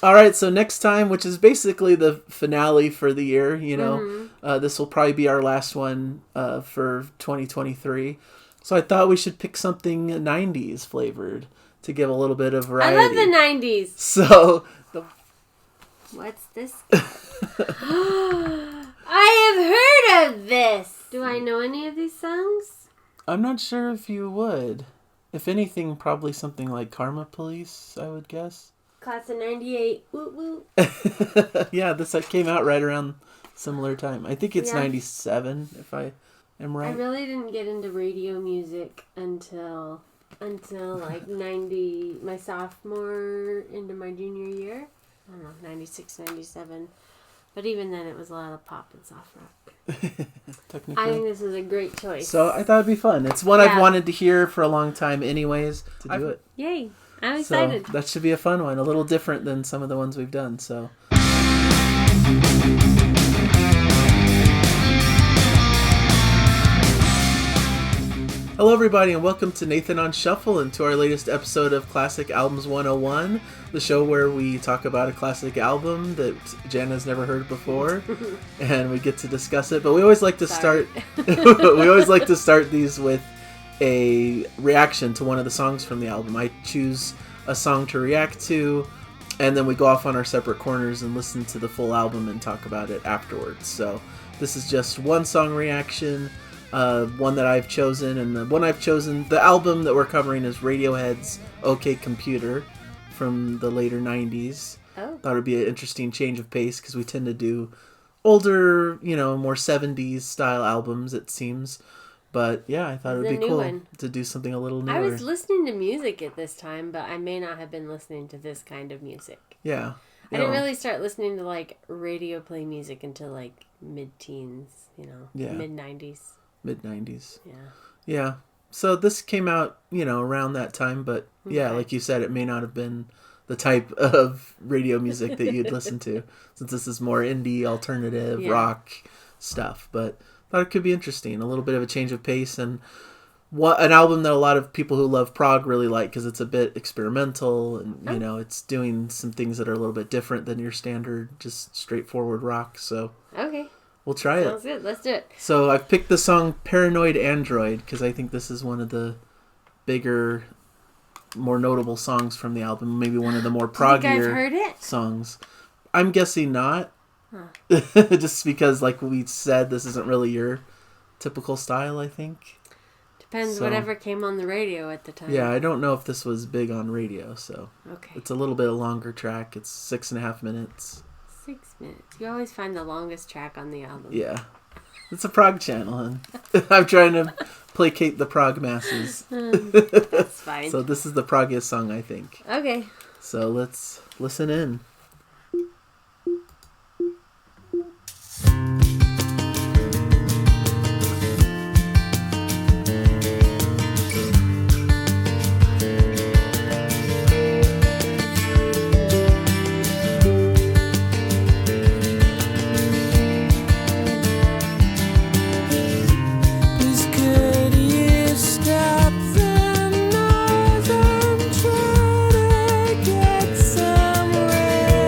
All right, so next time, which is basically the finale for the year, this will probably be our last one for 2023. So I thought we should pick something 90s flavored to give a little bit of variety. I love the 90s. So, what's this? I have heard of this. Do I know any of these songs? I'm not sure if you would. If anything, probably something like Karma Police, I would guess. Class of 98. Woo woo. Yeah, this came out right around similar time. I think it's 97, if I am right. I really didn't get into radio music until like 90, my sophomore into my junior year. I don't know, 96, 97. But even then, it was a lot of pop and soft rock. Technically. I think this is a great choice. So I thought it'd be fun. It's one I've wanted to hear for a long time anyways, to do it. Yay. I'm excited. So that should be a fun one. A little different than some of the ones we've done, so... Hello everybody and welcome to Nathan on Shuffle and to our latest episode of Classic Albums 101, the show where we talk about a classic album that Jana's never heard before and we get to discuss it. But we always like to start these with a reaction to one of the songs from the album. I choose a song to react to and then we go off on our separate corners and listen to the full album and talk about it afterwards. So this is just one song reaction. One that I've chosen, and the one I've chosen, the album that we're covering is Radiohead's OK Computer from the later 90s. Oh. Thought it would be an interesting change of pace because we tend to do older, more 70s style albums, it seems. But yeah, I thought it would be cool to do something a little newer. I was listening to music at this time, but I may not have been listening to this kind of music. Yeah. I didn't really start listening to like radio play music until like mid-teens, mid-90s. Mid-90s. Yeah. Yeah. So this came out, around that time, but yeah, like you said, it may not have been the type of radio music that you'd listen to, since this is more indie, alternative, rock stuff. But thought it could be interesting, a little bit of a change of pace, and an album that a lot of people who love prog really like because it's a bit experimental, and it's doing some things that are a little bit different than your standard, just straightforward rock. So okay. We'll try Sounds good. Let's do it. So I've picked the song Paranoid Android because I think this is one of the bigger, more notable songs from the album. Maybe one of the more proggier songs. I'm guessing not. Huh. Just because, like we said, this isn't really your typical style, I think. Depends whatever came on the radio at the time. Yeah, I don't know if this was big on radio, so. Okay. It's a little bit a longer track. It's 6.5 minutes. 6 minutes. You always find the longest track on the album. Yeah. It's a prog channel, and I'm trying to placate the prog masses. That's fine. So this is the proggiest song, I think. Okay. So let's listen in. Get somewhere.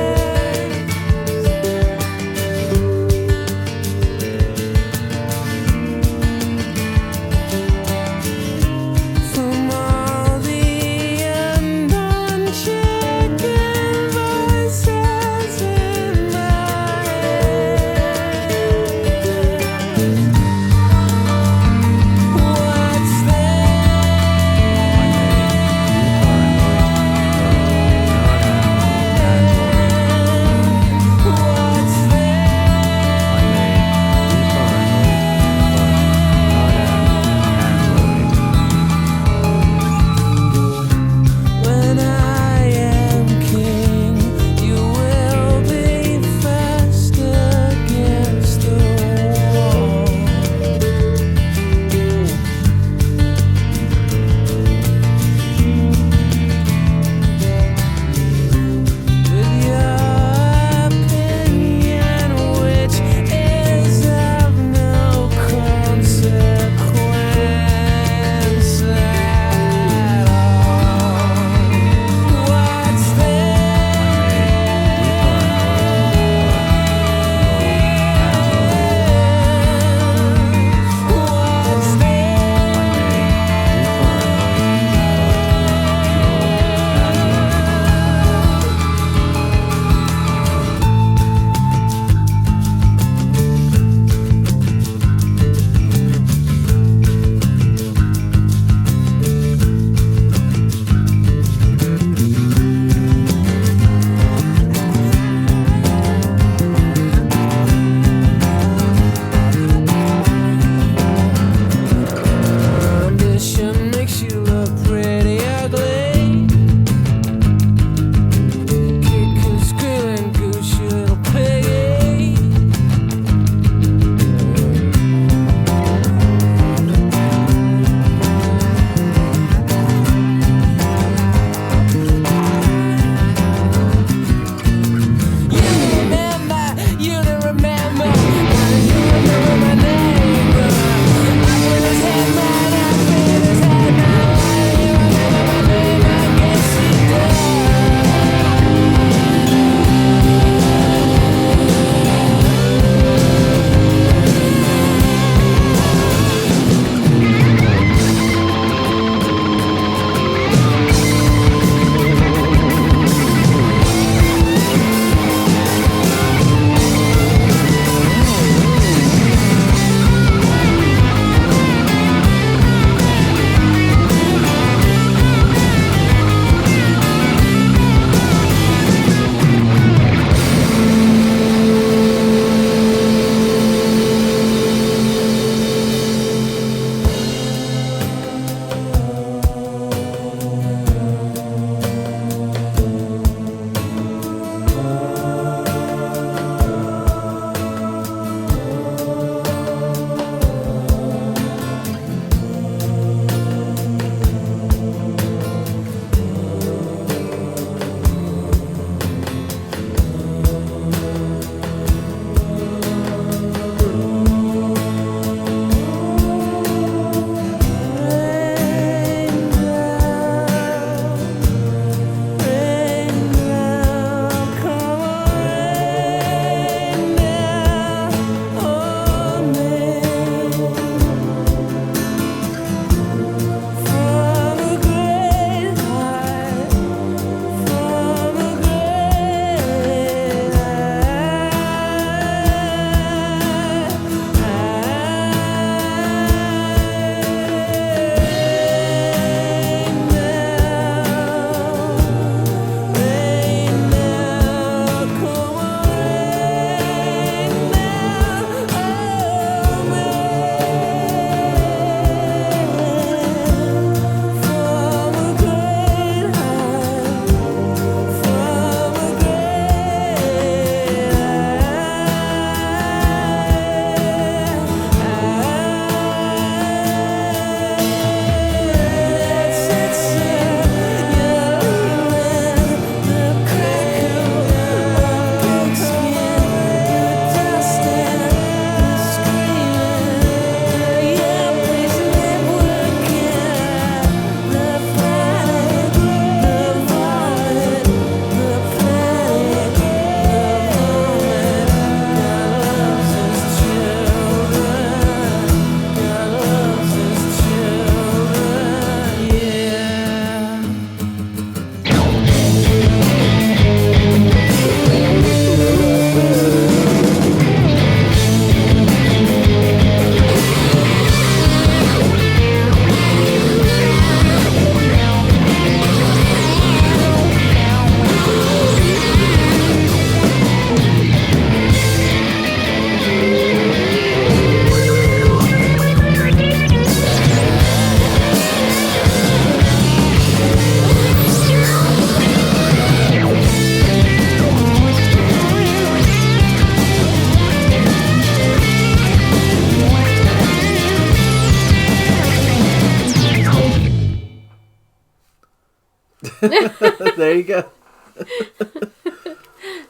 There you go.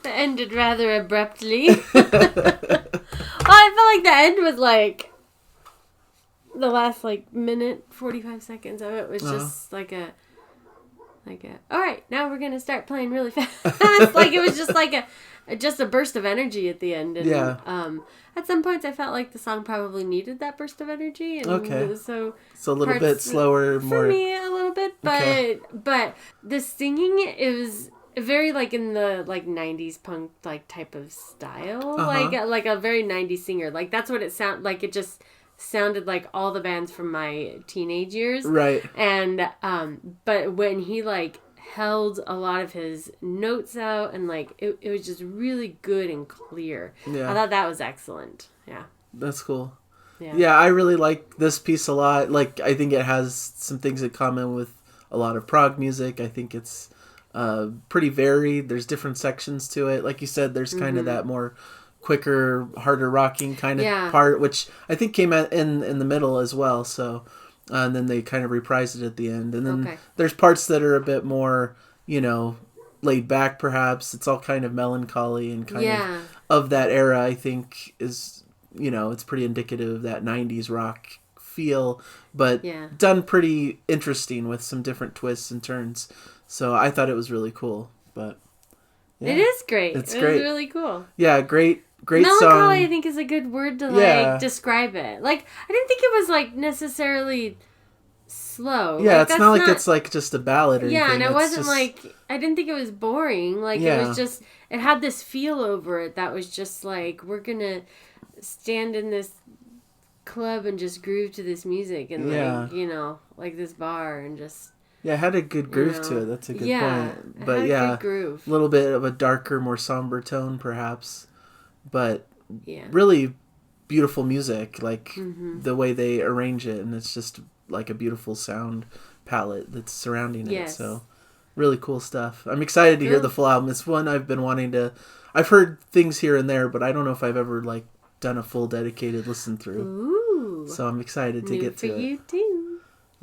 That ended rather abruptly. Well, I felt like the end was like the last like minute 45 seconds of it was just like a all right, now we're gonna start playing really fast. Like it was just like a burst of energy at the end. And at some points I felt like the song probably needed that burst of energy. And so a little bit slower, for me a little bit, but the singing, it was very like in the like 90s punk like type of style, like a very 90s singer. Like that's what it sounded like. It just sounded like all the bands from my teenage years, right? And but when he like held a lot of his notes out, and like it was just really good and clear. I thought that was excellent. That's cool. I really like this piece a lot. Like I think it has some things in common with a lot of prog music. I think it's pretty varied. There's different sections to it. Like you said, there's kind of that more quicker, harder rocking kind of part, which I think came out in the middle as well. So, and then they kind of reprised it at the end. And then there's parts that are a bit more, laid back perhaps. It's all kind of melancholy and kind of that era, I think is, it's pretty indicative of that 90s rock feel, but done pretty interesting with some different twists and turns. So I thought it was really cool, but it is great. It's great. It was really cool. Yeah, great melancholy, song. I think, is a good word to like describe it. Like I didn't think it was like necessarily slow. Yeah, like, it's not like it's like just a ballad or anything. Yeah, and it wasn't like, I didn't think it was boring. Like it was just, it had this feel over it that was just like, we're gonna stand in this club and just groove to this music and like, like this bar and just. Yeah, it had a good groove to it. That's a good point. But it had a good groove. A little bit of a darker, more somber tone, perhaps. But really beautiful music, like the way they arrange it, and it's just like a beautiful sound palette that's surrounding it. So really cool stuff. I'm excited to hear the full album. It's one I've been wanting to. I've heard things here and there, but I don't know if I've ever like done a full dedicated listen through. Ooh. So I'm excited to get to it. For you too.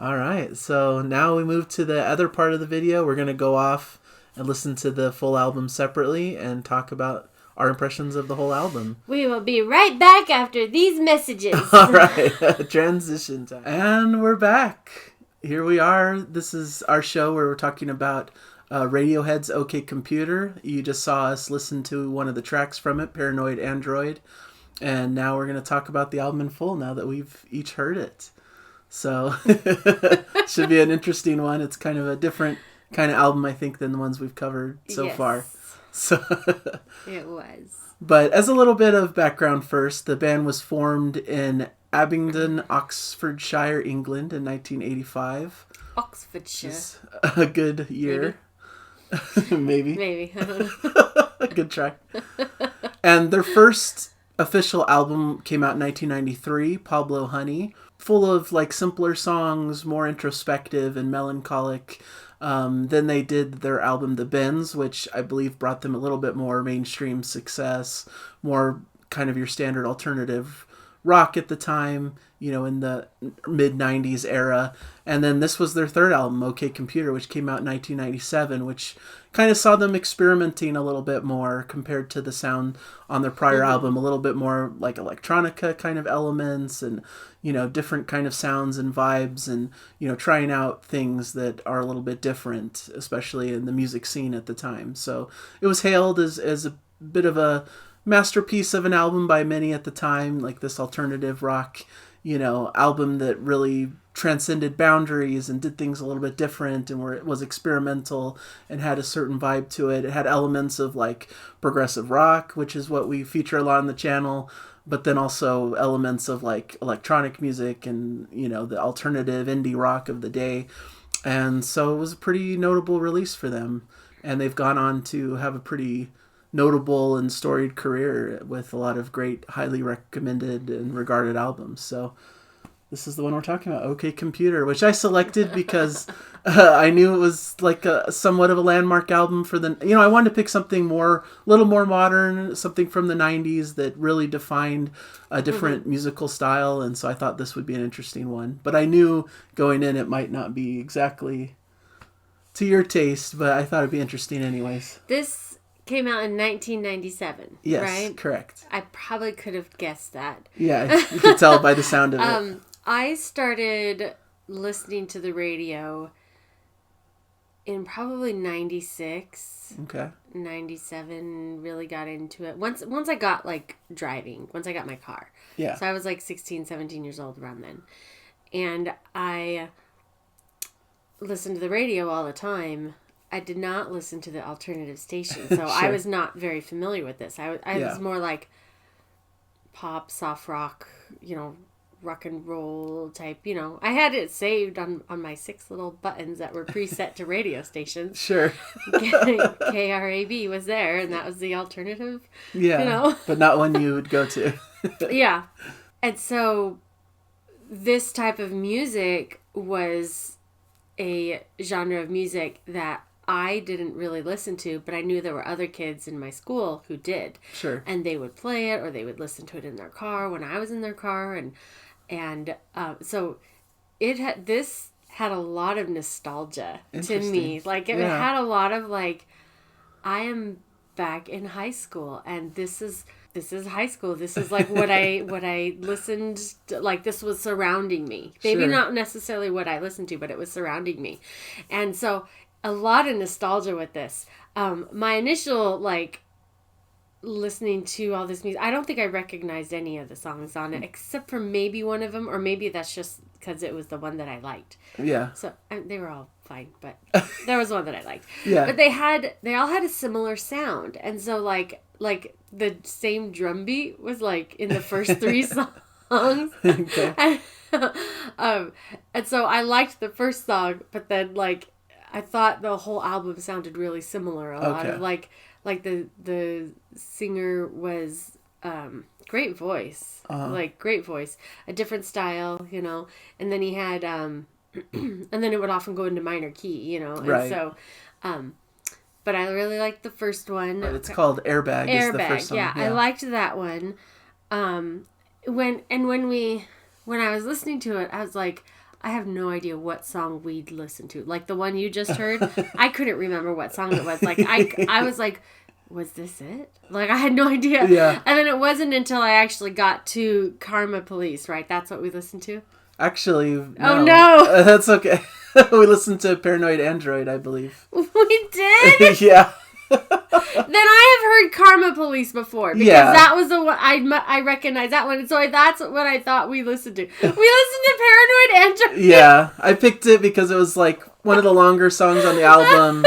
All right, so now we move to the other part of the video. We're going to go off and listen to the full album separately and talk about our impressions of the whole album. We will be right back after these messages. All right, transition time. And we're back. Here we are. This is our show where we're talking about Radiohead's OK Computer. You just saw us listen to one of the tracks from it, Paranoid Android. And now we're going to talk about the album in full now that we've each heard it. So, should be an interesting one. It's kind of a different kind of album, I think, than the ones we've covered so far. So it was. But as a little bit of background first, the band was formed in Abingdon, Oxfordshire, England in 1985. Oxfordshire. A good year. Maybe. Maybe. Good try. And their first official album came out in 1993, Pablo Honey. Full of like simpler songs, more introspective and melancholic. Then they did their album The Bends, which I believe brought them a little bit more mainstream success, more kind of your standard alternative rock at the time, in the mid-90s era. And then this was their third album, OK Computer, which came out in 1997, which kind of saw them experimenting a little bit more compared to the sound on their prior album, a little bit more like electronica kind of elements and, different kind of sounds and vibes and, trying out things that are a little bit different, especially in the music scene at the time. So it was hailed as a bit of a masterpiece of an album by many at the time, like this alternative rock, album that really transcended boundaries and did things a little bit different and where it was experimental and had a certain vibe to it. It had elements of like progressive rock, which is what we feature a lot on the channel, but then also elements of like electronic music and, the alternative indie rock of the day. And so it was a pretty notable release for them. And they've gone on to have a pretty notable and storied career with a lot of great, highly recommended and regarded albums. So this is the one we're talking about, OK Computer, which I selected because I knew it was like a somewhat of a landmark album for the, I wanted to pick something a little more modern, something from the 90s that really defined a different musical style. And so I thought this would be an interesting one. But I knew going in it might not be exactly to your taste, but I thought it'd be interesting anyways. This came out in 1997, yes, right? Correct. I probably could have guessed that. Yeah, you could tell by the sound of it. I started listening to the radio in probably 96. Okay. 97, really got into it. Once I got, like, driving. Once I got my car. Yeah. So I was, like, 16, 17 years old around then. And I listened to the radio all the time. I did not listen to the alternative station. So Sure. I was not very familiar with this. I was more like pop, soft rock, rock and roll type, I had it saved on my 6 little buttons that were preset to radio stations. Sure. KRAB was there, and that was the alternative. Yeah. But not one you would go to. Yeah. And so this type of music was a genre of music that I didn't really listen to, but I knew there were other kids in my school who did. Sure. And they would play it, or they would listen to it in their car when I was in their car, and so this had a lot of nostalgia to me. Like it had a lot of like, I am back in high school, and this is high school. This is like what I listened to, like this was surrounding me. Maybe not necessarily what I listened to, but it was surrounding me, and so a lot of nostalgia with this. My initial like listening to all this music, I don't think I recognized any of the songs on it except for maybe one of them, or maybe that's just because it was the one that I liked. Yeah. So they were all fine, but there was one that I liked. Yeah. But they all had a similar sound, and so like the same drum beat was like in the first 3 songs. Okay. And so I liked the first song, but then like I thought the whole album sounded really similar. A lot of like the singer was great voice, like great voice, a different style, and then he had and then it would often go into minor key, and right. So but I really liked the first one. Right, it's called Airbag. Is the first song. Yeah, I liked that one. When I was listening to it, I was like, I have no idea what song we'd listen to. Like the one you just heard, I couldn't remember what song it was. Like I was like, was this it? Like I had no idea. Yeah. And then it wasn't until I actually got to Karma Police, right? That's what we listened to? Actually, no. Oh no. That's okay. We listened to Paranoid Android, I believe. We did? Yeah. Then I have heard Karma Police before, because that was the one I recognize that one, so that's what I thought we listened to. We listened to Paranoid Android. Yeah, I picked it because it was like one of the longer songs on the album.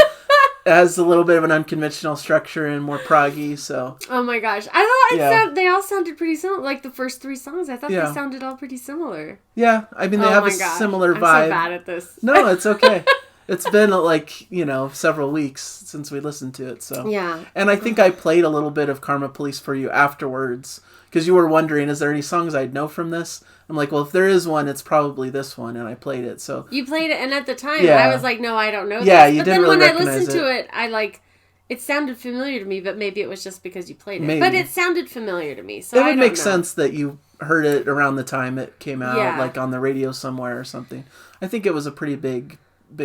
It has a little bit of an unconventional structure and more proggy, so. Oh my gosh, I thought they all sounded pretty similar. Like the first 3 songs, I thought they sounded all pretty similar. Yeah, I mean they have a similar vibe. I'm so bad at this. No, it's okay. It's been like, several weeks since we listened to it, so. Yeah. And I think I played a little bit of Karma Police for you afterwards, because you were wondering, is there any songs I'd know from this? I'm like, well, if there is one, it's probably this one, and I played it, so. You played it, and at the time, I was like, no, I don't know this. Yeah, you didn't really recognize it. But then when I listened to it, I like, it sounded familiar to me, but maybe it was just because you played it. Maybe. But it sounded familiar to me, so it would make sense that you heard it around the time it came out, Yeah. like on the radio somewhere or something. I think it was a pretty big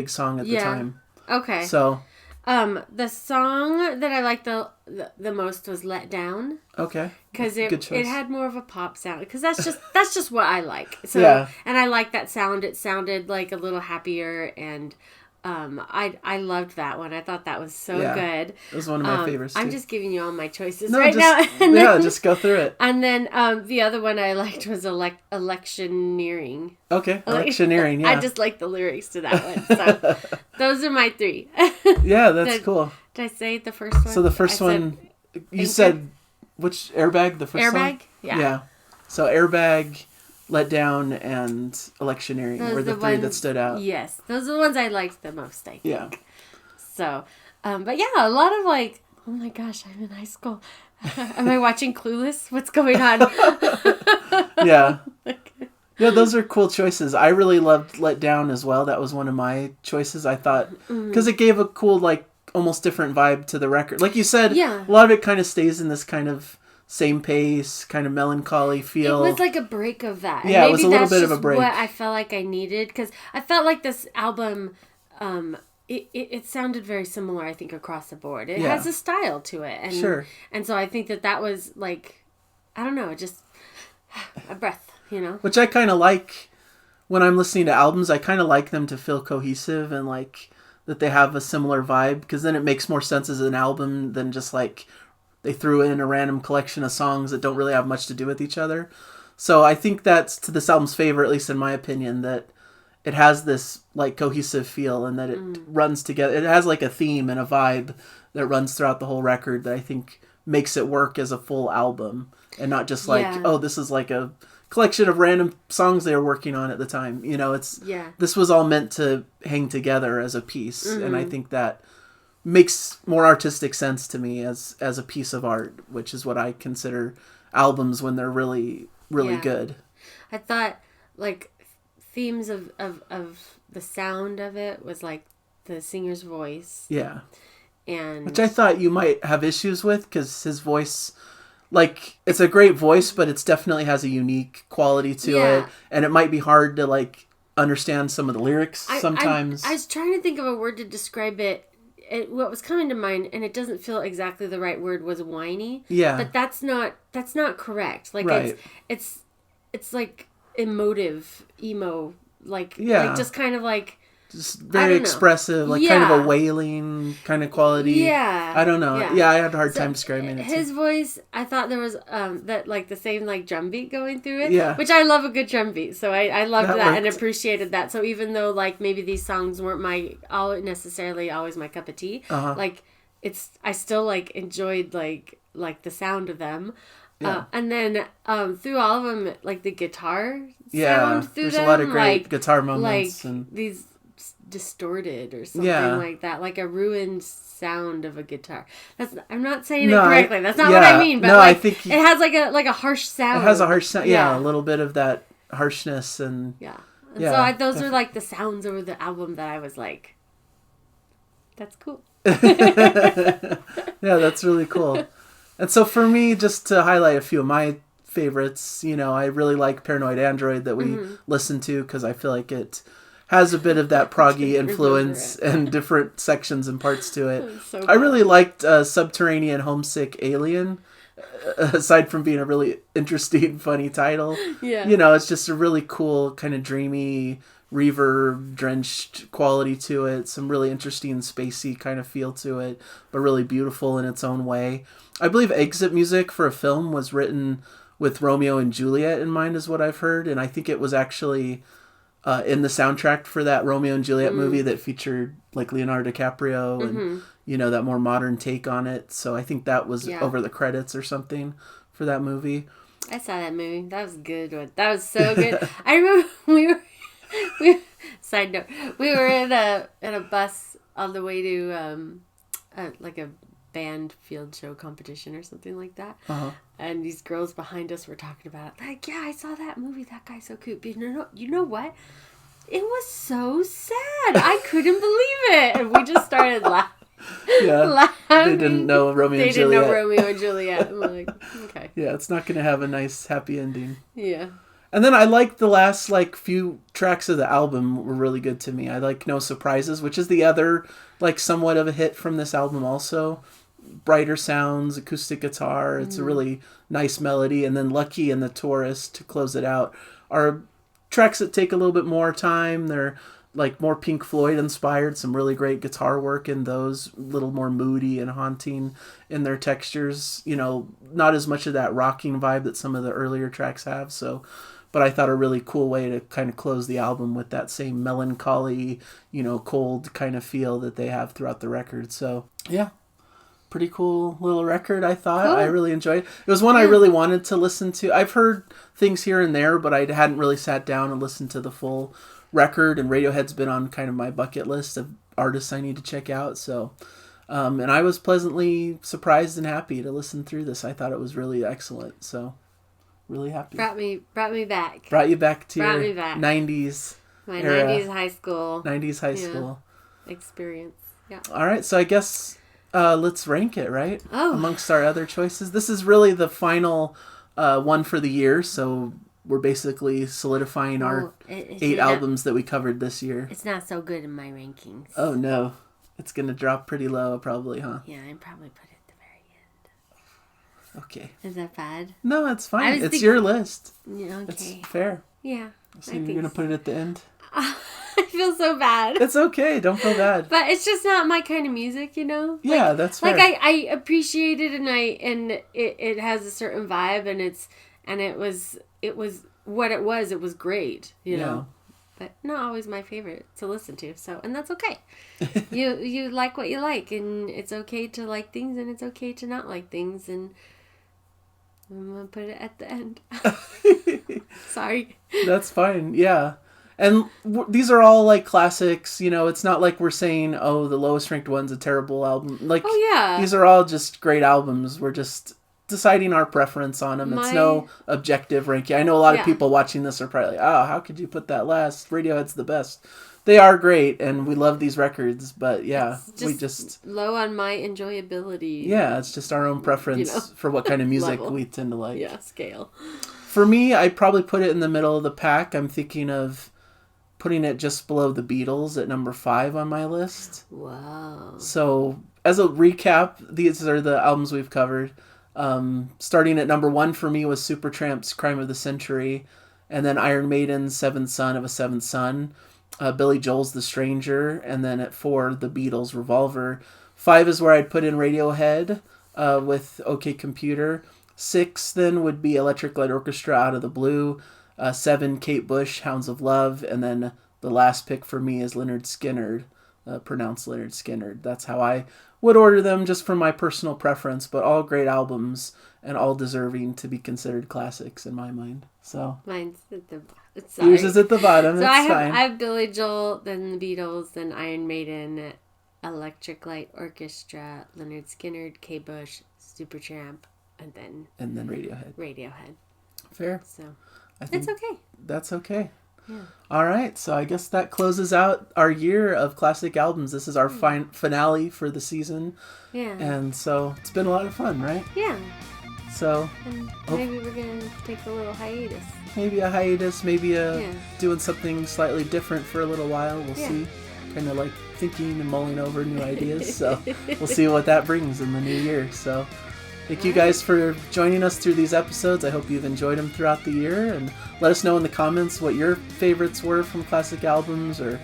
song at the time. Okay. So. The song that I liked the most was Let Down. Okay. Because it had more of a pop sound. Because that's just what I like. So, and I like that sound. It sounded like a little happier, and I loved that one. I thought that was so good. It was one of my favorites too. I'm just giving you all my choices now. Just go through it. And then the other one I liked was Electioneering. Okay, Electioneering, yeah. I just like the lyrics to that one. So those are my 3. Yeah, that's cool. Did I say the first one? So the first one, you said, which, Airbag, the first song? Airbag? Yeah. So Airbag, Let Down, and Electioneering were the 3 that stood out. Yes, those are the ones I liked the most, I think. Yeah. So, but yeah, a lot of like, oh my gosh, I'm in high school. Am I watching Clueless? What's going on? Yeah. Yeah, those are cool choices. I really loved Let Down as well. That was one of my choices. I thought, because it gave a cool, like, almost different vibe to the record. Like you said, a lot of it kind of stays in this kind of same pace, kind of melancholy feel. It was like a break of that. Yeah, and it was a little bit of a break. What I felt like I needed, because I felt like this album it sounded very similar, I think, across the board. It Yeah. has a style to it. And, Sure. And so I think that was like, I don't know, just a breath, you know? Which I kind of like when I'm listening to albums. I kind of like them to feel cohesive and like that they have a similar vibe, because then it makes more sense as an album than just like they threw in a random collection of songs that don't really have much to do with each other. So I think that's to this album's favor, at least in my opinion, that it has this like cohesive feel and that it runs together. It has like a theme and a vibe that runs throughout the whole record that I think makes it work as a full album and not just like, oh, this is like a collection of random songs they were working on at the time. You know, this was all meant to hang together as a piece. And I think that makes more artistic sense to me as a piece of art, which is what I consider albums when they're really, really good. I thought like themes of the sound of it was like the singer's voice. Yeah. And which I thought you might have issues with, because his voice, like, it's a great voice, but it definitely has a unique quality to it. And it might be hard to like understand some of the lyrics sometimes. I was trying to think of a word to describe it. What was coming to mind, and it doesn't feel exactly the right word, was whiny. Yeah. But that's not correct. Like it's like emotive, emo, like just kind of like just very expressive, like kind of a wailing kind of quality. Yeah. I don't know. Yeah, I had a hard time describing it. His voice, I thought there was that like the same like drum beat going through it. Yeah. Which I love a good drum beat. So I loved that and worked. appreciated that. So even though like maybe these songs weren't necessarily always my cup of tea, like I still like enjoyed like the sound of them. Yeah. And then through all of them, like the guitar sound through there's them, a lot of great like, guitar moments. Like and these distorted or something like that, like a ruined sound of a guitar. I'm not saying it correctly. That's not what I mean. But like, I think it has like a harsh sound. It has a harsh sound. Yeah, a little bit of that harshness and so those are like the sounds over the album that I was like, that's cool. Yeah, that's really cool. And so for me, just to highlight a few of my favorites, you know, I really like Paranoid Android that we listen to, because I feel like it has a bit of that proggy influence and different sections and parts to it. So I really liked Subterranean Homesick Alien, aside from being a really interesting, funny title. Yeah. You know, it's just a really cool, kind of dreamy, reverb-drenched quality to it. Some really interesting, spacey kind of feel to it, but really beautiful in its own way. I believe exit music for a film was written with Romeo and Juliet in mind, is what I've heard. And I think it was actually in the soundtrack for that Romeo and Juliet movie that featured like Leonardo DiCaprio and, you know, that more modern take on it. So I think that was over the credits or something for that movie. I saw that movie. That was a good one. That was so good. I remember we side note, we were in a bus on the way to like a band field show competition or something like that. And these girls behind us were talking about it. Like, yeah, I saw that movie. That guy's so cute. But you know what? It was so sad. I couldn't believe it. And we just started laughing. Yeah. They didn't know Romeo and Juliet. They didn't know Romeo and Juliet. I'm like, okay. Yeah, it's not going to have a nice, happy ending. Yeah. And then I like the last few tracks of the album were really good to me. I like No Surprises, which is the other somewhat of a hit from this album also. Brighter sounds, acoustic guitar. It's a really nice melody. And then Lucky and The Tourist, to close it out, are tracks that take a little bit more time. They're more Pink Floyd inspired. Some really great guitar work in those, a little more moody and haunting in their textures. You know, not as much of that rocking vibe that some of the earlier tracks have. But I thought a really cool way to kind of close the album with that same melancholy, cold kind of feel that they have throughout the record. So yeah. Pretty cool little record, I thought. Cool. I really enjoyed it. It was one I really wanted to listen to. I've heard things here and there, but I hadn't really sat down and listened to the full record, and Radiohead's been on kind of my bucket list of artists I need to check out. So, and I was pleasantly surprised and happy to listen through this. I thought it was really excellent. So, really happy. Brought me back. Brought you back to your 90s. My era. 90s high school. 90s high school experience. Yeah. All right, so I guess let's rank it, right? Oh. Amongst our other choices. This is really the final one for the year, so we're basically solidifying our 8 albums that we covered this year. It's not so good in my rankings. Oh, no. It's going to drop pretty low, probably, huh? Yeah, I'd probably put it at the very end. Okay. Is that bad? No, it's fine. It's your list. Yeah, okay. It's fair. Yeah. So you're going to put it at the end? I feel so bad. It's okay. Don't feel bad. But it's just not my kind of music, you know? Yeah, that's fair. Like, I appreciate it, and it has a certain vibe, and it was what it was. It was great, you know? But not always my favorite to listen to, so, and that's okay. You like what you like, and it's okay to like things, and it's okay to not like things, and I'm going to put it at the end. Sorry. That's fine, yeah. And these are all, like, classics, you know, it's not like we're saying, oh, the lowest ranked one's a terrible album. Like, these are all just great albums. We're just deciding our preference on them. It's no objective ranking. I know a lot of people watching this are probably like, oh, how could you put that last? Radiohead's the best. They are great, and we love these records, but we just low on my enjoyability. Yeah, it's just our own preference for what kind of music we tend to like. Yeah, scale. For me, I'd probably put it in the middle of the pack. I'm thinking of putting it just below the Beatles at number 5 on my list. Wow. So, as a recap, these are the albums we've covered. Starting at number 1 for me was Supertramp's Crime of the Century, and then Iron Maiden's Seventh Son of a Seventh Son, Billy Joel's The Stranger, and then at 4, the Beatles' Revolver. 5 is where I'd put in Radiohead with OK Computer. 6 then would be Electric Light Orchestra, Out of the Blue. 7, Kate Bush, Hounds of Love, and then the last pick for me is Lynyrd Skynyrd, pronounced Lynyrd Skynyrd. That's how I would order them, just from my personal preference, but all great albums and all deserving to be considered classics in my mind. So mine's at the bottom. Sorry. Yours is at the bottom. So fine. I have Billy Joel, then the Beatles, then Iron Maiden, Electric Light Orchestra, Lynyrd Skynyrd, Kate Bush, Supertramp, and then Radiohead. Fair. So I think it's okay. That's okay. Yeah. All right, so I guess that closes out our year of classic albums. This is our finale for the season. Yeah. And so it's been a lot of fun, right? Yeah. So and maybe we're going to take a little hiatus. Maybe a hiatus, maybe doing something slightly different for a little while. We'll see. Kind of like thinking and mulling over new ideas. So we'll see what that brings in the new year. So thank you guys for joining us through these episodes. I hope you've enjoyed them throughout the year. And let us know in the comments what your favorites were from classic albums, or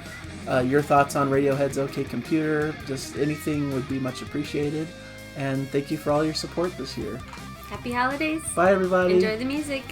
your thoughts on Radiohead's OK Computer. Just anything would be much appreciated. And thank you for all your support this year. Happy holidays. Bye, everybody. Enjoy the music.